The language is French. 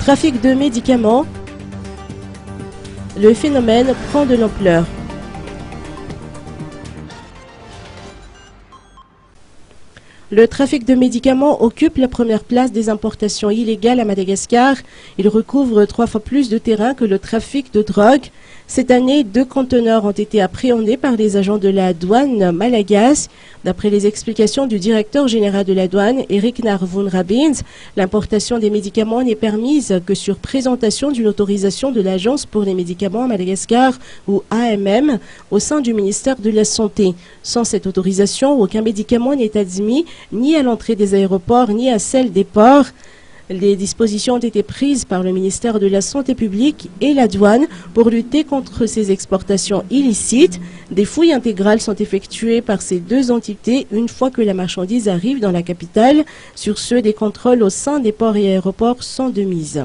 Trafic de médicaments. Le phénomène prend de l'ampleur. Le trafic de médicaments occupe la première place des importations illégales à Madagascar. Il recouvre 3 fois plus de terrain que le trafic de drogue. Cette année, 2 conteneurs ont été appréhendés par les agents de la douane malagasy. D'après les explications du directeur général de la douane, Eric Narvoun-Rabins, l'importation des médicaments n'est permise que sur présentation d'une autorisation de l'Agence pour les médicaments à Madagascar, ou AMM, au sein du ministère de la Santé. Sans cette autorisation, aucun médicament n'est admis ni à l'entrée des aéroports ni à celle des ports. Les dispositions ont été prises par le ministère de la Santé publique et la douane pour lutter contre ces exportations illicites. Des fouilles intégrales sont effectuées par ces 2 entités une fois que la marchandise arrive dans la capitale. Sur ce, des contrôles au sein des ports et aéroports sont de mise.